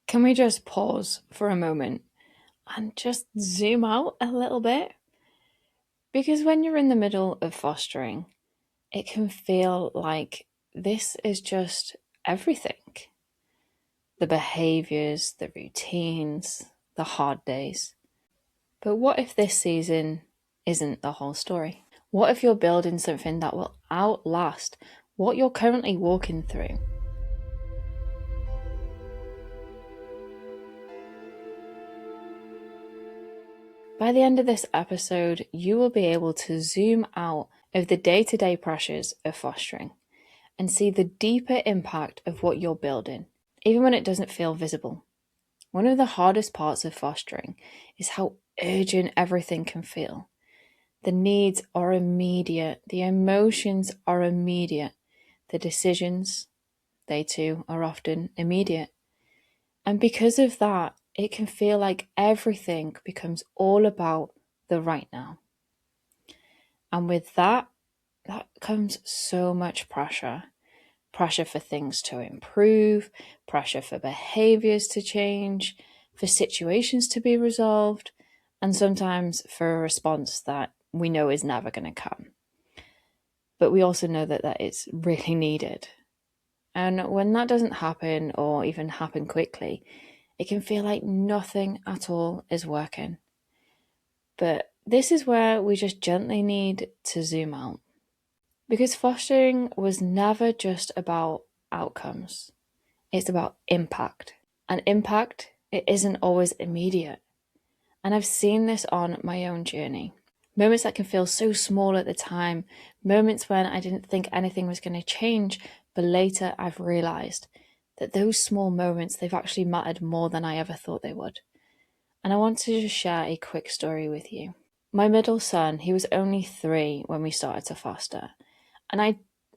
Can we just pause for a moment and just zoom out a little bit? Because when you're in the middle of fostering, it can feel like this is just everything. The behaviours, the routines, the hard days. But what if this season isn't the whole story? What if you're building something that will outlast what you're currently walking through? By the end of this episode, you will be able to zoom out of the day-to-day pressures of fostering and see the deeper impact of what you're building, even when it doesn't feel visible. One of the hardest parts of fostering is how urgent everything can feel. The needs are immediate, the emotions are immediate, the decisions, they too are often immediate. And because of that, it can feel like everything becomes all about the right now. And with that comes so much pressure. Pressure for things to improve, pressure for behaviours to change, for situations to be resolved, and sometimes for a response that we know is never going to come. But we also know that is really needed. And when that doesn't happen or even happen quickly, it can feel like nothing at all is working. But this is where we just gently need to zoom out. Because fostering was never just about outcomes. It's about impact. And impact, it isn't always immediate. And I've seen this on my own journey. Moments that can feel so small at the time, moments when I didn't think anything was going to change, but later I've realised that those small moments, they've actually mattered more than I ever thought they would. And I want to just share a quick story with you. My middle son, he was only 3 when we started to foster. And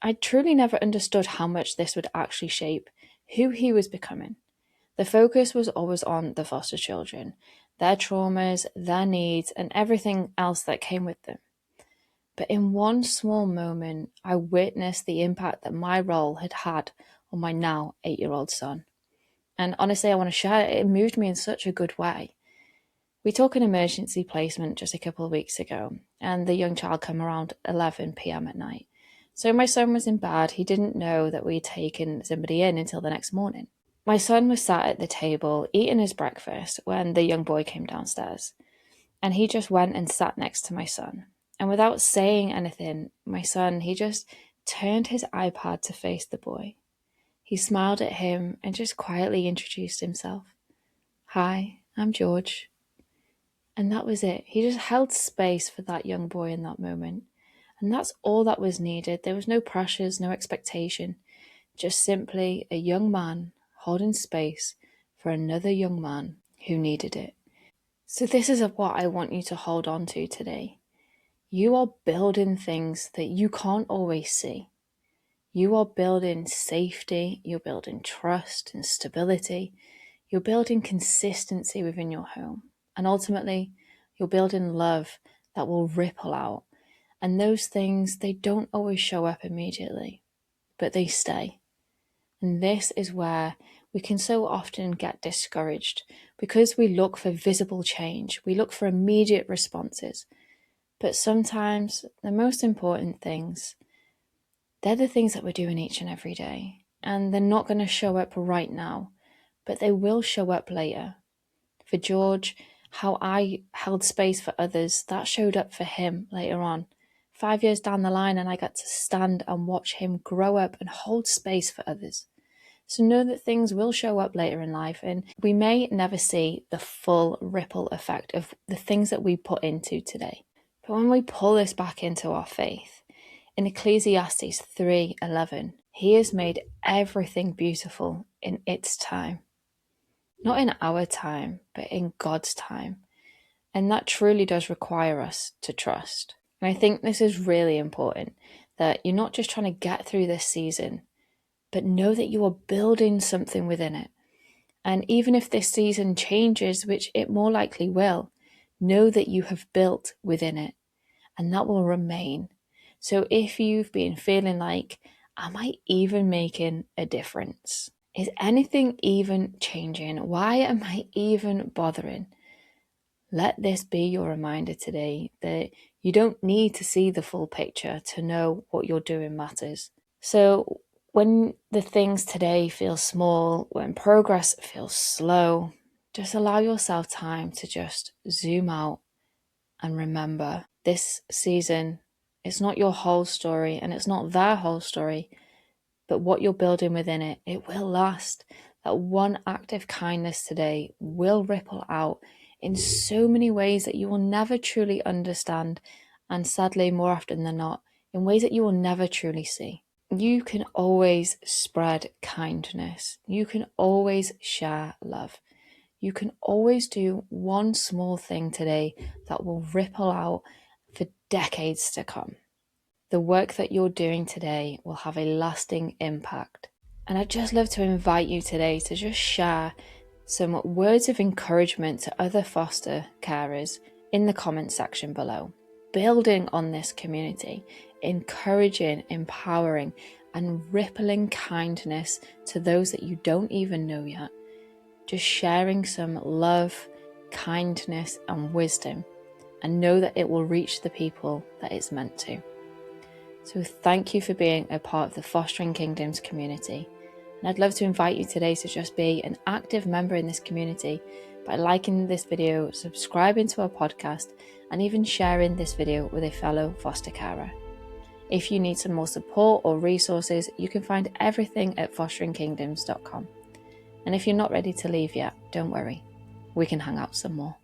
I truly never understood how much this would actually shape who he was becoming. The focus was always on the foster children, their traumas, their needs, and everything else that came with them. But in one small moment, I witnessed the impact that my role had had on my now 8-year-old son. And honestly, I want to share it. It moved me in such a good way. We took an emergency placement just a couple of weeks ago, and the young child came around 11 p.m. at night. So my son was in bed. He didn't know that we'd taken somebody in until the next morning. My son was sat at the table eating his breakfast when the young boy came downstairs, and he just went and sat next to my son. And without saying anything, my son, he just turned his iPad to face the boy. He smiled at him and just quietly introduced himself. "Hi, I'm George." And that was it. He just held space for that young boy in that moment. And that's all that was needed. There was no pressures, no expectation. Just simply a young man holding space for another young man who needed it. So this is what I want you to hold on to today. You are building things that you can't always see. You are building safety, you're building trust and stability, you're building consistency within your home. And ultimately, you're building love that will ripple out. And those things, they don't always show up immediately, but they stay. And this is where we can so often get discouraged because we look for visible change. We look for immediate responses. But sometimes the most important things, they're the things that we're doing each and every day. And they're not going to show up right now, but they will show up later. For George, how I held space for others, that showed up for him later on. 5 years down the line, and I got to stand and watch him grow up and hold space for others. So know that things will show up later in life, and we may never see the full ripple effect of the things that we put into today. But when we pull this back into our faith, in Ecclesiastes 3:11, he has made everything beautiful in its time. Not in our time, but in God's time. And that truly does require us to trust. And I think this is really important, that you're not just trying to get through this season, but know that you are building something within it. And even if this season changes, which it more likely will, know that you have built within it, and that will remain. So if you've been feeling like, am I even making a difference? Is anything even changing? Why am I even bothering? Let this be your reminder today that you don't need to see the full picture to know what you're doing matters. So when the things today feel small, when progress feels slow, just allow yourself time to just zoom out and remember this season, it's not your whole story and it's not their whole story, but what you're building within it, it will last. That one act of kindness today will ripple out in so many ways that you will never truly understand, and sadly, more often than not, in ways that you will never truly see. You can always spread kindness. You can always share love. You can always do one small thing today that will ripple out for decades to come. The work that you're doing today will have a lasting impact. And I'd just love to invite you today to just share some words of encouragement to other foster carers in the comment section below. Building on this community, encouraging, empowering, and rippling kindness to those that you don't even know yet. Just sharing some love, kindness, and wisdom, and know that it will reach the people that it's meant to. So thank you for being a part of the Fostering Kingdoms community. And I'd love to invite you today to just be an active member in this community by liking this video, subscribing to our podcast, and even sharing this video with a fellow foster carer. If you need some more support or resources, you can find everything at FosteringKingdoms.com. And if you're not ready to leave yet, don't worry, we can hang out some more.